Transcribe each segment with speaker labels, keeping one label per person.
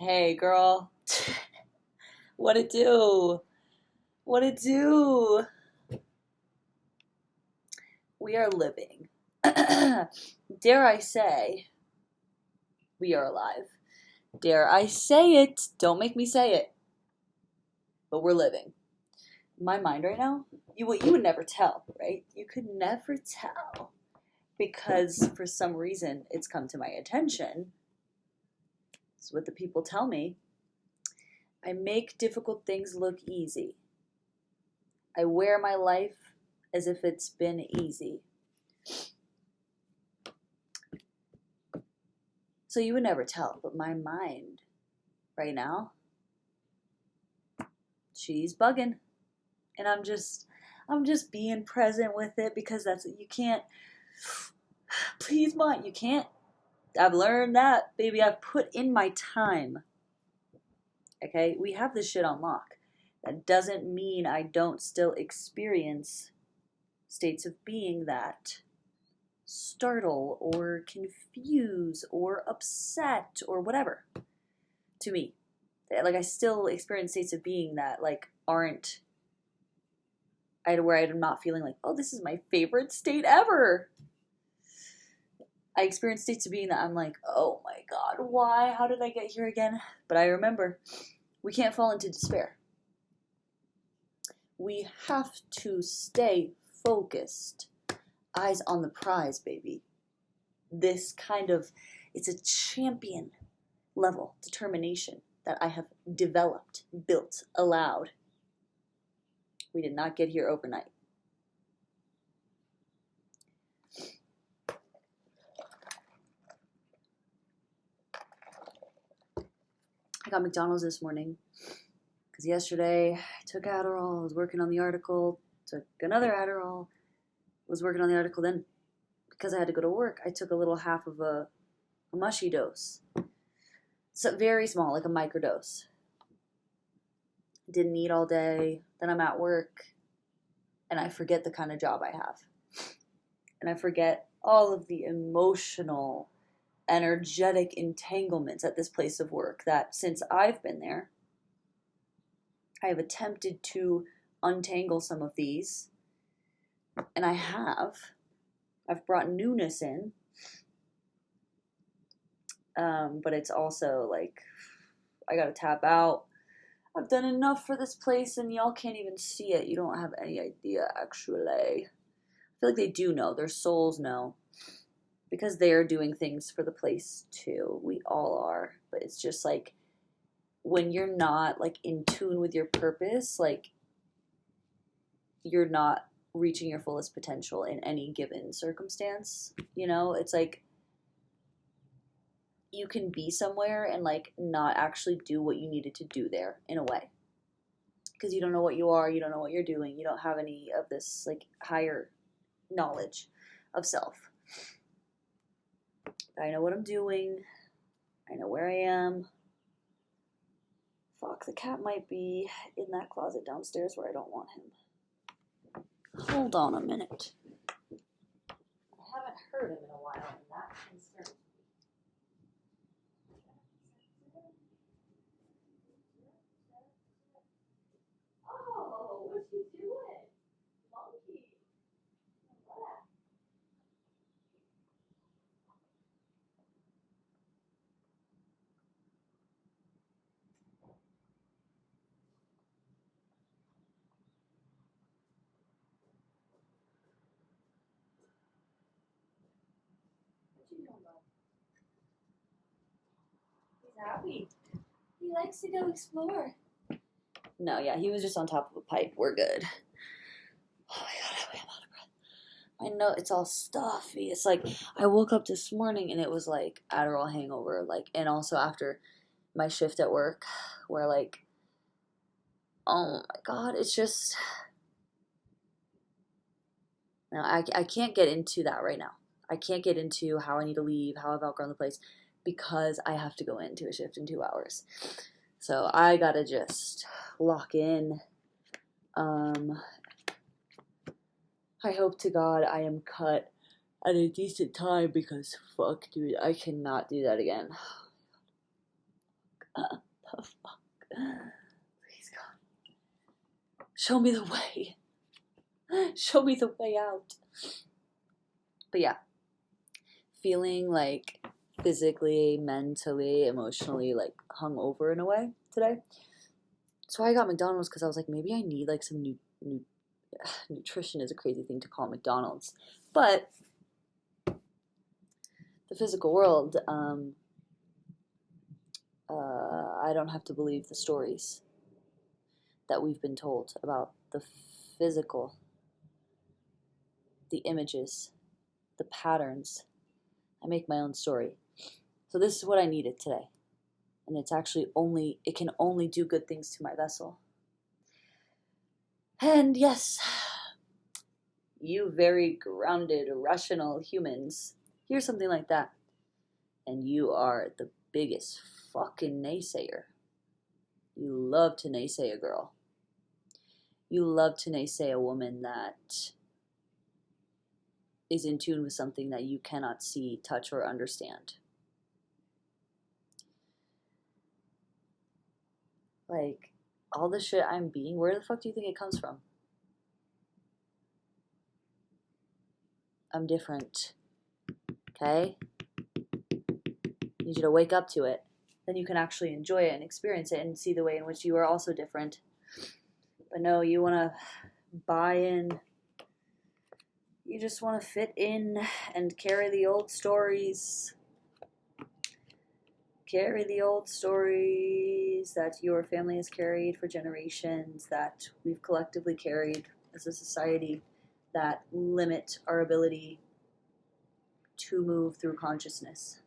Speaker 1: Hey, girl. What it do? What it do? We are living. Dare I say, we are alive. Dare I say it? Don't make me say it. But we're living. My mind right now, you would never tell, right? You could never tell. Because for some reason it's come to my attention. It's what the people tell me. I make difficult things look easy. I wear my life as if it's been easy. So you would never tell, but my mind right now, she's bugging. And I'm just being present with it because that's what you can't, please mind, you can't. I've learned that, baby. I've put in my time. Okay, we have this shit on lock. That doesn't mean I don't still experience states of being that startle or confuse or upset or whatever to me. Like, I still experience states of being that, like, aren't, where I'm not feeling like, oh, this is my favorite state ever. I experience states of being that I'm like, oh my God, why? How did I get here again? But I remember, we can't fall into despair. We have to stay focused. Eyes on the prize, baby. This kind of, it's a champion level determination that I have developed, built, allowed. We did not get here overnight. I got McDonald's this morning because yesterday I took Adderall, I was working on the article, took another Adderall, was working on the article. Then because I had to go to work, I took a little half of a mushy dose. So very small, like a microdose. Didn't eat all day. Then I'm at work and I forget the kind of job I have. And I forget all of the emotional, energetic entanglements at this place of work that since I've been there, I have attempted to untangle some of these. And I have. I've brought newness in. But it's also like, I gotta tap out. I've done enough for this place and y'all can't even see it. You don't have any idea, actually. I feel like they do know. Their souls know. Because they are doing things for the place too. We all are. But it's just like, when you're not like in tune with your purpose, like you're not reaching your fullest potential in any given circumstance. You know, it's like you can be somewhere and like not actually do what you needed to do there in a way. Because you don't know what you are, you don't know what you're doing, you don't have any of this like higher knowledge of self. I know what I'm doing. I know where I am. Fuck, the cat might be in that closet downstairs where I don't want him. Hold on a minute. I haven't heard him in a while, and that concerns me. Oh, what's he doing? Monkey. What? What you doing, bud? He's happy. He likes to go explore. No, yeah, he was just on top of a pipe. We're good. Oh my God, I'm out of breath. I know it's all stuffy. It's like I woke up this morning and it was like Adderall hangover, like, and also after my shift at work, where like, oh my God, it's just, no, I can't get into that right now. I can't get into how I need to leave, how I've outgrown the place, because I have to go into a shift in 2 hours. So I gotta just lock in. I hope to God I am cut at a decent time because fuck, dude, I cannot do that again. Please, God. Show me the way. Show me the way out. But yeah. Feeling like physically, mentally, emotionally like hungover in a way today. So I got McDonald's because I was like, maybe I need like some nutrition is a crazy thing to call McDonald's. But the physical world, I don't have to believe the stories that we've been told about the physical, the images, the patterns. I make my own story. So this is what I needed today. And it's actually it can only do good things to my vessel. And yes, you very grounded, rational humans hear something like that. And you are the biggest fucking naysayer. You love to naysay a girl. You love to naysay a woman that is in tune with something that you cannot see, touch, or understand. Like, all the shit I'm being, where the fuck do you think it comes from? I'm different. Okay? I need you to wake up to it. Then you can actually enjoy it and experience it and see the way in which you are also different. But no, you want to buy in. You just want to fit in and carry the old stories. Carry the old stories that your family has carried for generations, that we've collectively carried as a society, that limit our ability to move through consciousness.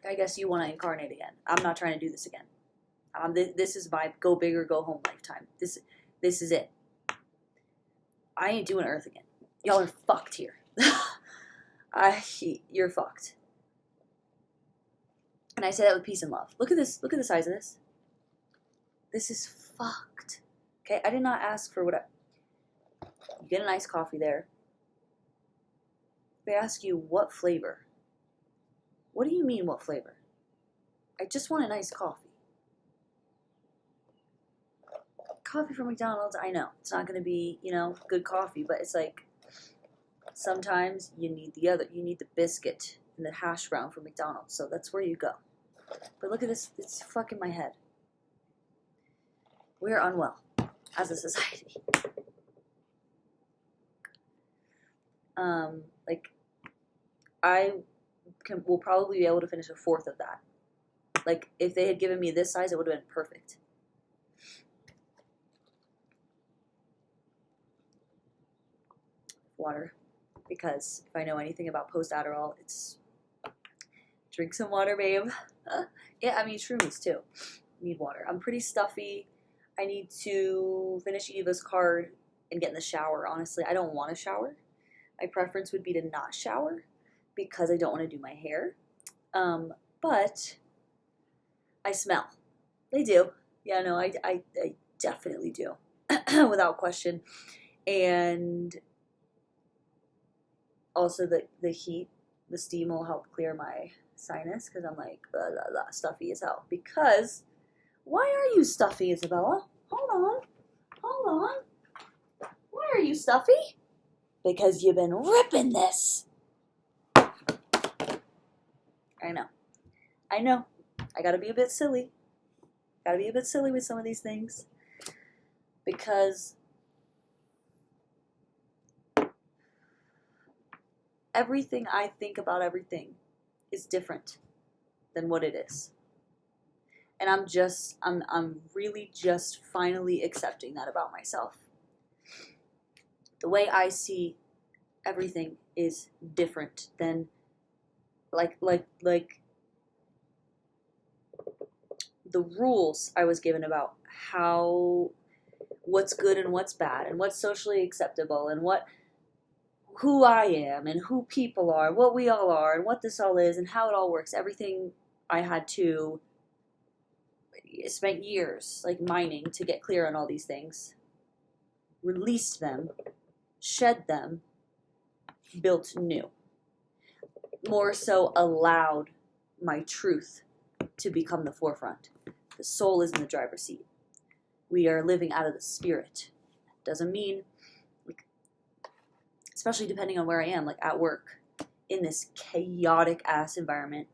Speaker 1: I guess you want to incarnate again. I'm not trying to do this again. This is my go big or go home lifetime. This is it. I ain't doing Earth again. Y'all are fucked here. You're fucked. And I say that with peace and love. Look at this. Look at the size of this. This is fucked. Okay, I did not ask for what you get a nice coffee there. They ask you what flavor. What do you mean what flavor? I just want a nice coffee. Coffee from McDonald's, I know. It's not going to be, good coffee, but it's like sometimes you need the biscuit and the hash brown from McDonald's. So that's where you go. But look at this, it's fucking my head. We're unwell as a society. I will probably be able to finish a fourth of that. Like, if they had given me this size, it would have been perfect. Water. Because if I know anything about post-Adderall, it's drink some water, babe. Yeah, I mean, shroomies, too. Need water. I'm pretty stuffy. I need to finish Eva's card and get in the shower, honestly. I don't want to shower. My preference would be to not shower because I don't want to do my hair. But I smell. They do. Yeah, no, I definitely do. Without question. And also the heat, the steam will help clear my sinus because I'm like stuffy as hell. Because why are you stuffy, Isabella? Hold on. Why are you stuffy? Because you've been ripping this. I know. I gotta be a bit silly. Gotta be a bit silly with some of these things. Because everything I think about everything is different than what it is. And I'm really just finally accepting that about myself. The way I see everything is different than like the rules I was given about what's good and what's bad and what's socially acceptable and who I am and who people are, what we all are and what this all is and how it all works. Everything I had to spent years like mining to get clear on all these things. Released them, shed them, built new. More so allowed my truth to become the forefront. The soul is in the driver's seat. We are living out of the spirit. Doesn't mean, like, especially depending on where I am, like at work, in this chaotic ass environment,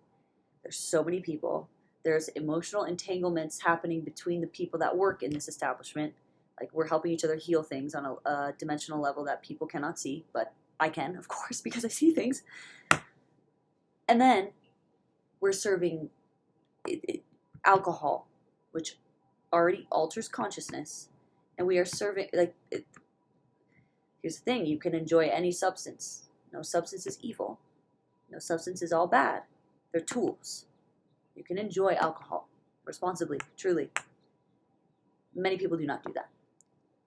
Speaker 1: there's so many people. There's emotional entanglements happening between the people that work in this establishment. Like, we're helping each other heal things on a dimensional level that people cannot see, but I can, of course, because I see things. And then we're serving alcohol, which already alters consciousness. And we are serving, here's the thing, you can enjoy any substance. No substance is evil. No substance is all bad. They're tools. You can enjoy alcohol responsibly, truly. Many people do not do that.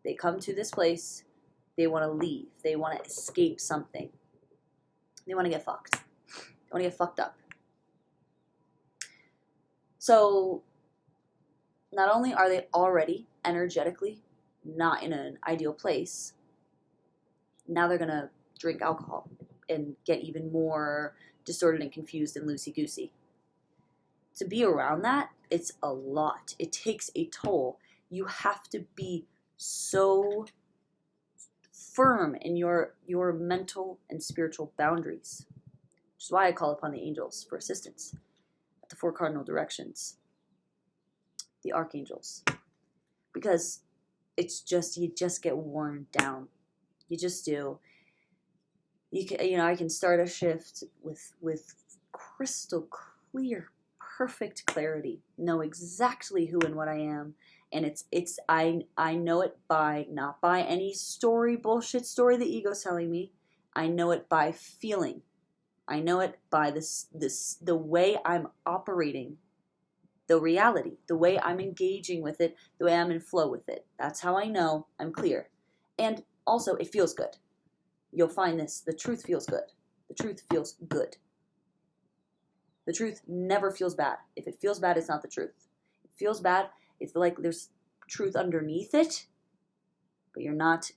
Speaker 1: They come to this place, they want to leave. They want to escape something. They want to get fucked. They want to get fucked up. So, not only are they already energetically not in an ideal place, now they're going to drink alcohol and get even more distorted and confused and loosey-goosey. To be around that, it's a lot. It takes a toll. You have to be so firm in your mental and spiritual boundaries, which is why I call upon the angels for assistance at the 4 cardinal directions, the archangels, because it's just, you just get worn down. You just do. I can start a shift with crystal clear, perfect clarity, know exactly who and what I am, and I know it not by any bullshit story the ego's telling me. I know it by feeling. I know it by the way I'm operating the reality, the way I'm engaging with it, the way I'm in flow with it. That's how I know I'm clear. And also, it feels good. You'll find this. The truth feels good. The truth feels good. The truth never feels bad. If it feels bad, it's not the truth. If it feels bad, it's like there's truth underneath it, but you're not,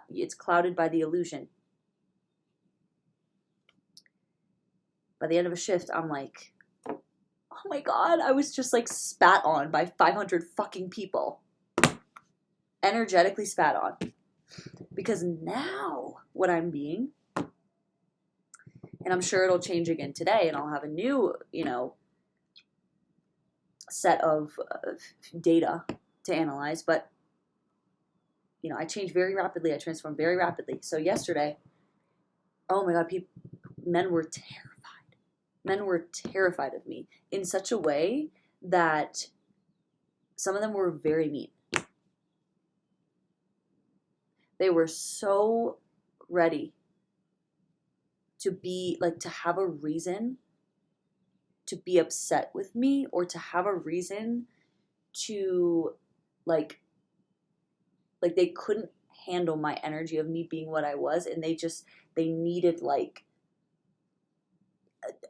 Speaker 1: it's clouded by the illusion. By the end of a shift, I'm like, oh my God, I was just like spat on by 500 fucking people. Energetically spat on. Because now what I'm being, and I'm sure it'll change again today, and I'll have a new, set of data to analyze, but, I change very rapidly. I transform very rapidly. So yesterday, oh my God, men were terrified. Men were terrified of me in such a way that some of them were very mean. They were so ready to be, to have a reason to be upset with me, or to have a reason to, they couldn't handle my energy of me being what I was, and they needed,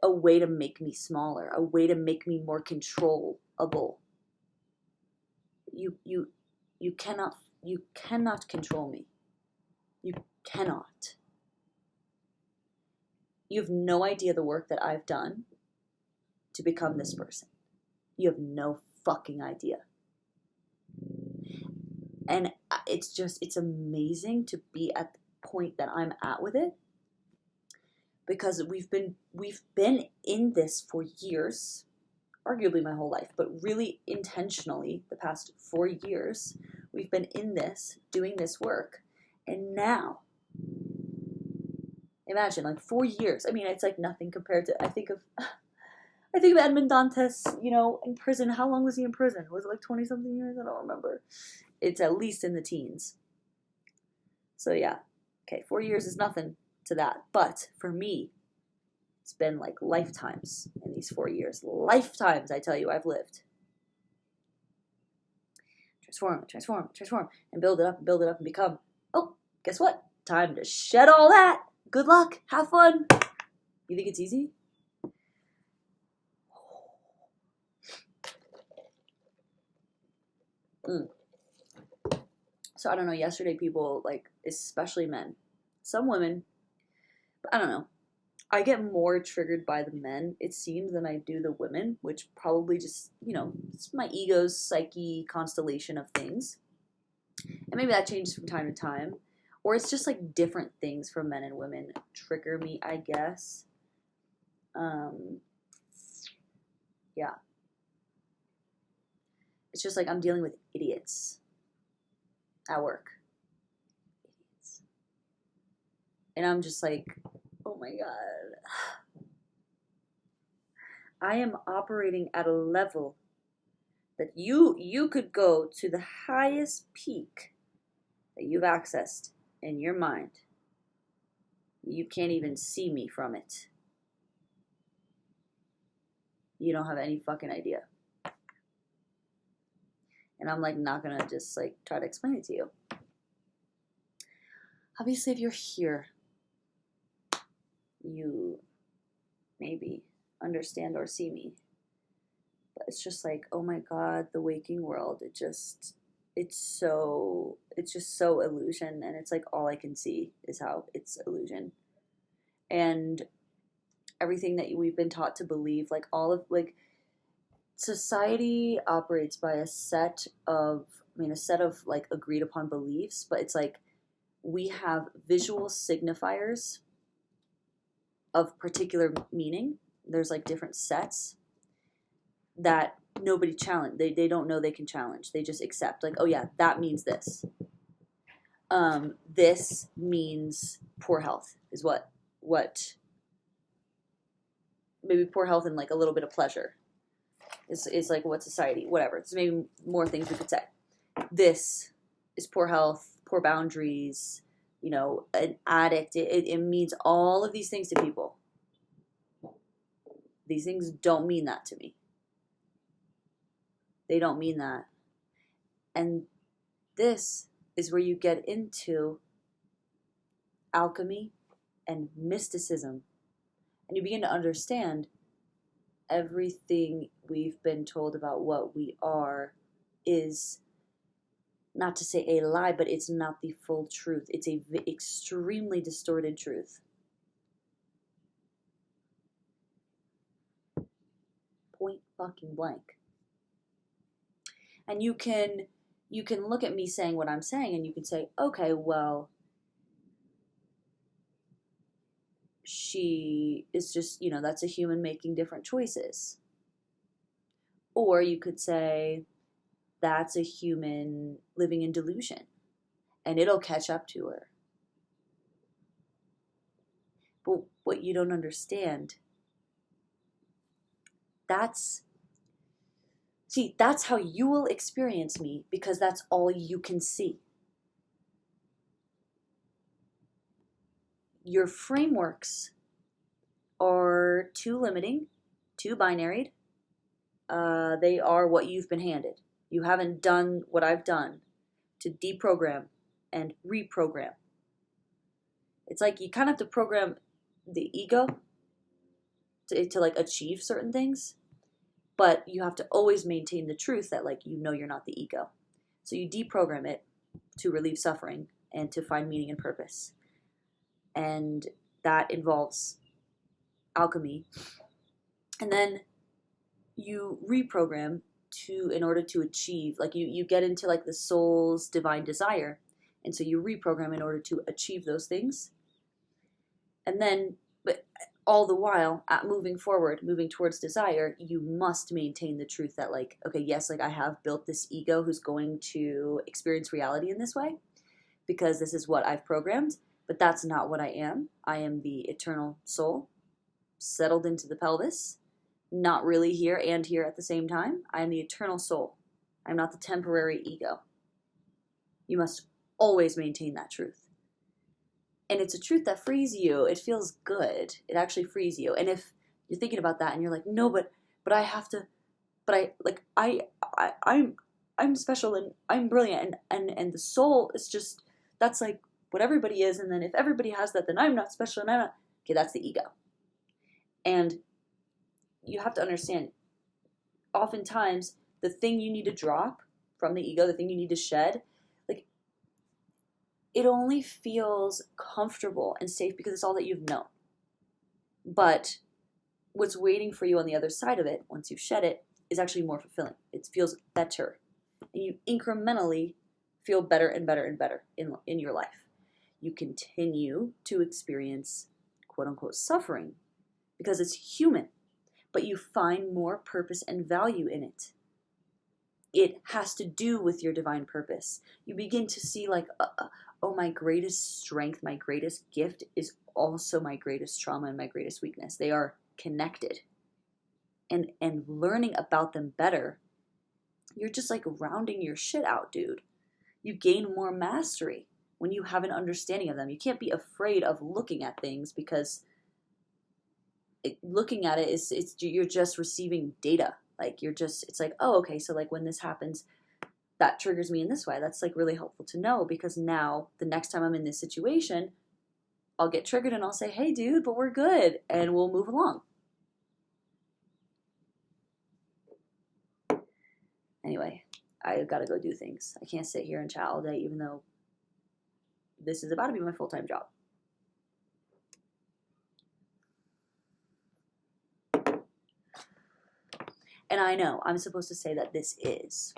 Speaker 1: a way to make me smaller, a way to make me more controllable. You cannot control me. You cannot. You have no idea the work that I've done to become this person. You have no fucking idea. And it's amazing to be at the point that I'm at with it, because we've been in this for years, arguably my whole life, but really intentionally the past 4 years, we've been in this, doing this work. And now, imagine, 4 years. I mean, it's like nothing compared to, I think of Edmond Dantes, in prison. How long was he in prison? Was it 20 something years? I don't remember. It's at least in the teens. So yeah. Okay, 4 years is nothing to that. But for me, it's been lifetimes in these 4 years. Lifetimes, I tell you, I've lived. Transform, and build it up, and become. Oh, guess what? Time to shed all that. Good luck. Have fun. You think it's easy? So I don't know, yesterday people, especially men, some women, but I don't know. I get more triggered by the men, it seems, than I do the women, which probably just, it's my ego's psyche constellation of things. And maybe that changes from time to time. Or it's just like different things for men and women trigger me, I guess. Yeah. It's just like I'm dealing with idiots at work. Idiots. And I'm just like, oh my God. I am operating at a level that you could go to the highest peak that you've accessed in your mind. You can't even see me from it. You don't have any fucking idea. And I'm like not gonna just like try to explain it to you. Obviously, if you're here, you maybe understand or see me. But it's just like, oh my God, the waking world, it's just so illusion, and it's like all I can see is how it's illusion. And everything that we've been taught to believe, like all of like society operates by a set of like agreed upon beliefs, but it's like we have visual signifiers of particular meaning. There's like different sets that nobody challenge. They don't know they can challenge. They just accept like, oh yeah, that means this. This means poor health is what maybe poor health and like a little bit of pleasure is like what society, whatever. It's maybe more things we could say. This is poor health, poor boundaries, an addict. It means all of these things to people. These things don't mean that to me. They don't mean that. And this is where you get into alchemy and mysticism. And you begin to understand everything we've been told about what we are is, not to say a lie, but it's not the full truth. It's a extremely distorted truth. Point fucking blank. And you can look at me saying what I'm saying and you can say, okay, well, she is just, that's a human making different choices. Or you could say, that's a human living in delusion and it'll catch up to her. But what you don't understand, that's how you will experience me, because that's all you can see. Your frameworks are too limiting, too binaried. They are what you've been handed. You haven't done what I've done to deprogram and reprogram. It's like you kind of have to program the ego to like achieve certain things, but you have to always maintain the truth that like you're not the ego. So you deprogram it to relieve suffering and to find meaning and purpose. And that involves alchemy. And then you reprogram in order to achieve, like you get into like the soul's divine desire. And so you reprogram in order to achieve those things. And then, but all the while, moving forward, moving towards desire, you must maintain the truth that like, okay, yes, like I have built this ego who's going to experience reality in this way because this is what I've programmed, but that's not what I am. I am the eternal soul, settled into the pelvis, not really here and here at the same time. I am the eternal soul. I'm not the temporary ego. You must always maintain that truth. And it's a truth that frees you. It feels good. It actually frees you. And if you're thinking about that and you're like, no, but I have to, but I'm special and I'm brilliant and the soul is just, that's like what everybody is. And then if everybody has that, then I'm not special and I'm not, okay, that's the ego. And you have to understand, oftentimes the thing you need to drop from the ego, the thing you need to shed, like it only feels comfortable and safe because it's all that you've known. But what's waiting for you on the other side of it, once you shed it, is actually more fulfilling. It feels better. And you incrementally feel better and better and better in your life. You continue to experience quote unquote suffering because it's human, but you find more purpose and value in it. It has to do with your divine purpose. You begin to see like, oh, my greatest strength, my greatest gift is also my greatest trauma and my greatest weakness. They are connected. And learning about them better, you're just like rounding your shit out, dude. You gain more mastery when you have an understanding of them. You can't be afraid of looking at things because looking at it is you're just receiving data. Like it's like, oh, okay, so like when this happens, that triggers me in this way. That's like really helpful to know because now the next time I'm in this situation, I'll get triggered and I'll say, hey, dude, but we're good, and we'll move along. Anyway, I've got to go do things. I can't sit here and chat all day, even though this is about to be my full-time job. And I know I'm supposed to say that this is.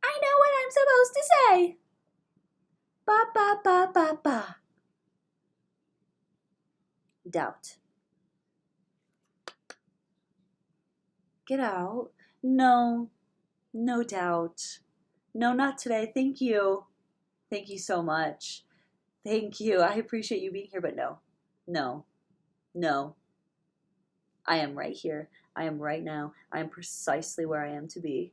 Speaker 1: I know what I'm supposed to say. Ba, ba, ba, ba, ba. Doubt. Get out. No. No doubt. No, not today. Thank you. Thank you so much. Thank you. I appreciate you being here, but no. No. No. I am right here. I am right now. I am precisely where I am to be.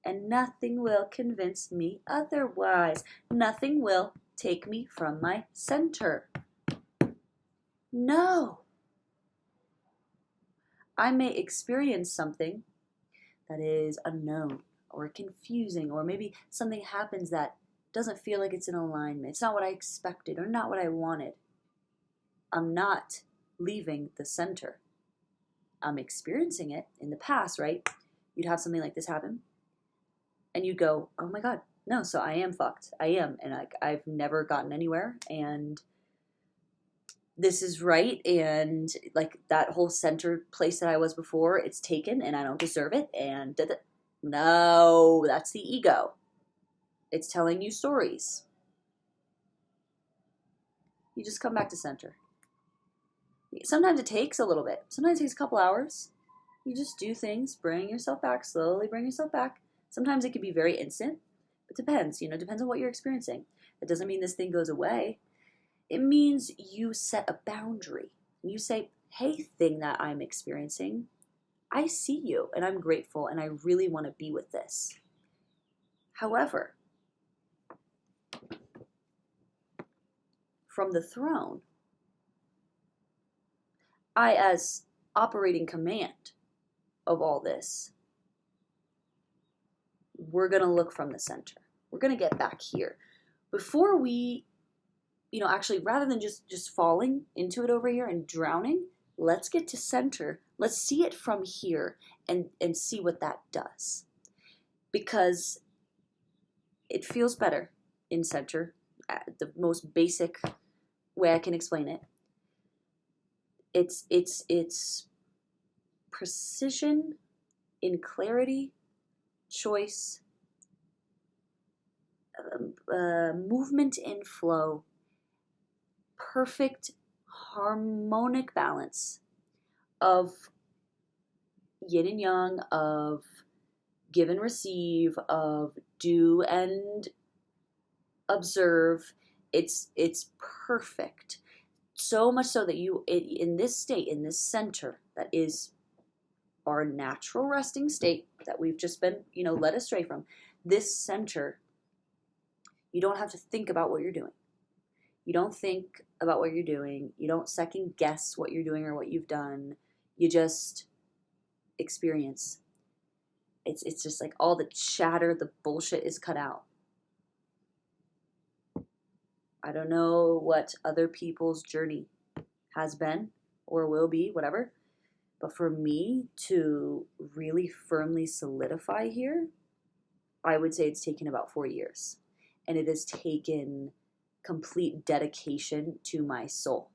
Speaker 1: And nothing will convince me otherwise. Nothing will take me from my center. No. I may experience something that is unknown or confusing, or maybe something happens that doesn't feel like it's in alignment. It's not what I expected or not what I wanted. I'm not leaving the center. I'm experiencing it in the past, right? You'd have something like this happen and you'd go, oh my God, no, so I am fucked. I am. And I've never gotten anywhere. And this is right. And like that whole center place that I was before, it's taken and I don't deserve it. And no, that's the ego. It's telling you stories. You just come back to center. Sometimes it takes a little bit. Sometimes it takes a couple hours. You just do things, bring yourself back, slowly bring yourself back. Sometimes it can be very instant. It depends, depends on what you're experiencing. It doesn't mean this thing goes away. It means you set a boundary. You say, hey, thing that I'm experiencing, I see you and I'm grateful and I really want to be with this. However, from the throne, I, as operating command of all this, we're going to look from the center. We're going to get back here. Before we, actually, rather than just falling into it over here and drowning, let's get to center. Let's see it from here and see what that does. Because it feels better in center, the most basic way I can explain it. It's precision in clarity, choice, movement in flow, perfect harmonic balance of yin and yang, of give and receive, of do and observe. It's perfect. So much so that you, in this state, in this center, that is our natural resting state that we've just been, led astray from, this center, you don't have to think about what you're doing. You don't think about what you're doing. You don't second guess what you're doing or what you've done. You just experience. It's just like all the chatter, the bullshit is cut out. I don't know what other people's journey has been or will be, whatever. But for me to really firmly solidify here, I would say it's taken about 4 years. And it has taken complete dedication to my soul.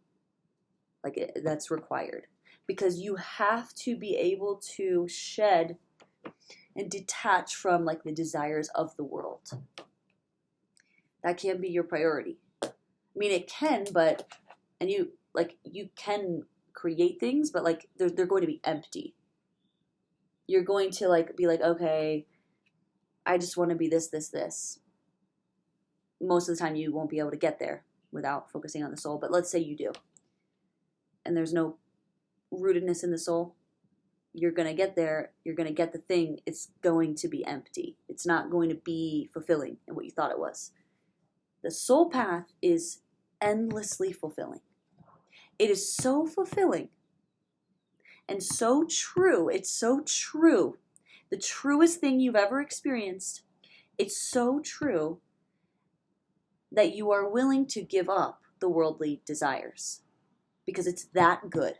Speaker 1: That's required, because you have to be able to shed and detach from like the desires of the world. That can't be your priority. I mean, it can, but you can create things, but like they're going to be empty. You're going to like be like, okay, I just want to be this, this, this. Most of the time you won't be able to get there without focusing on the soul, but let's say you do. And there's no rootedness in the soul. You're going to get there, you're going to get the thing, it's going to be empty. It's not going to be fulfilling in what you thought it was. The soul path is endlessly fulfilling. It is so fulfilling and so true. It's so true. The truest thing you've ever experienced. It's so true that you are willing to give up the worldly desires because it's that good.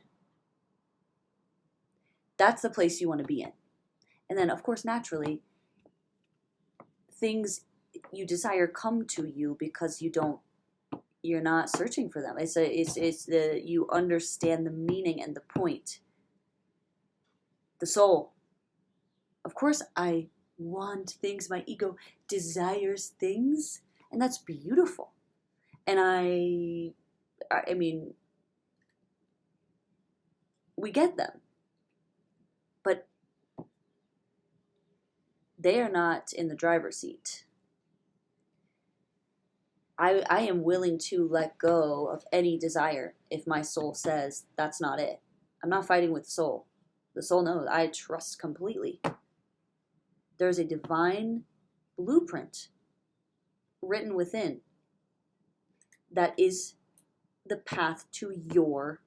Speaker 1: That's the place you want to be in. And then, of course, naturally, things you desire come to you because you're not searching for them. You understand the meaning and the point. The soul. Of course, I want things. My ego desires things, and that's beautiful. And I mean, we get them, but they are not in the driver's seat. I am willing to let go of any desire if my soul says that's not it. I'm not fighting with the soul. The soul knows. I trust completely. There's a divine blueprint written within that is the path to your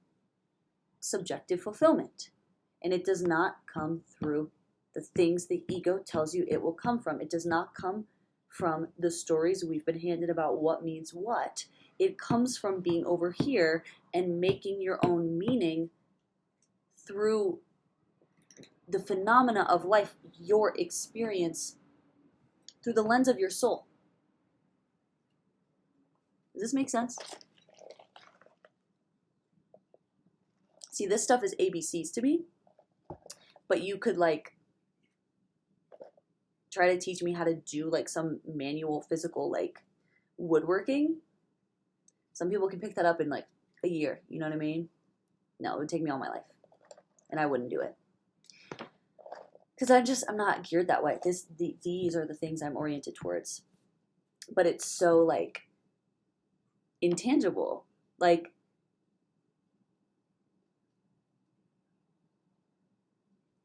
Speaker 1: subjective fulfillment. And it does not come through the things the ego tells you it will come from. It does not come from the stories we've been handed about what means what. It comes from being over here and making your own meaning through the phenomena of life, your experience, through the lens of your soul. Does this make sense? See, this stuff is ABCs to me, but you could like try to teach me how to do like some manual physical like woodworking. Some people can pick that up in like a year, you know what I mean? No, it would take me all my life, and I wouldn't do it. Because I'm not geared that way. These are the things I'm oriented towards. But it's so like intangible. Like,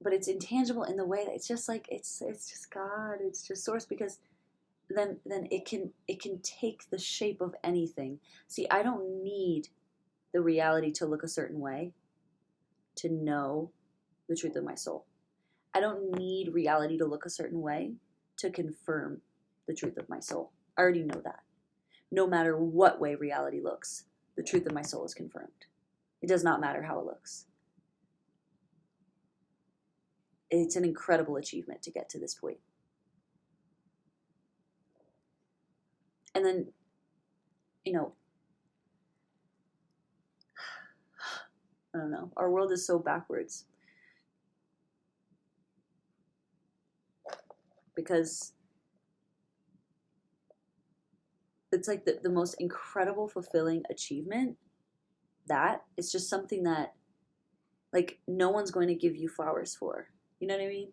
Speaker 1: but it's intangible in the way that it's just like it's just God, it's just source, because then it can take the shape of anything. See, I don't need the reality to look a certain way to know the truth of my soul. I don't need reality to look a certain way to confirm the truth of my soul. I already know that. No matter what way reality looks, the truth of my soul is confirmed. It does not matter how it looks. It's an incredible achievement to get to this point. And then, I don't know. Our world is so backwards. Because it's like the most incredible, fulfilling achievement. That it's just something that like no one's going to give you flowers for. You know what I mean?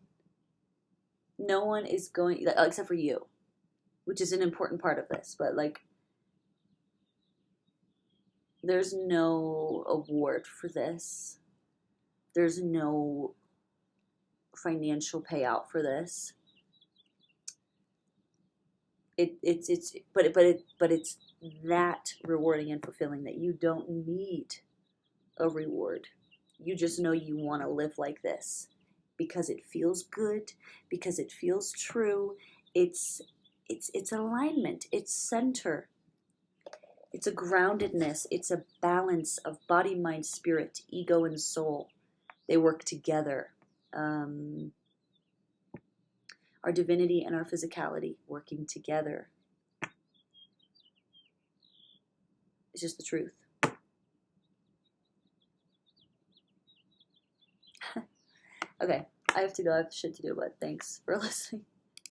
Speaker 1: No one is going, except for you, which is an important part of this. But like, there's no award for this. There's no financial payout for this. But it's that rewarding and fulfilling that you don't need a reward. You just know you want to live like this because it feels good, because it feels true. It's alignment. It's center. It's a groundedness. It's a balance of body, mind, spirit, ego, and soul. They work together. Our divinity and our physicality working together. It's just the truth. Okay, I have to go. I have shit to do, but thanks for listening.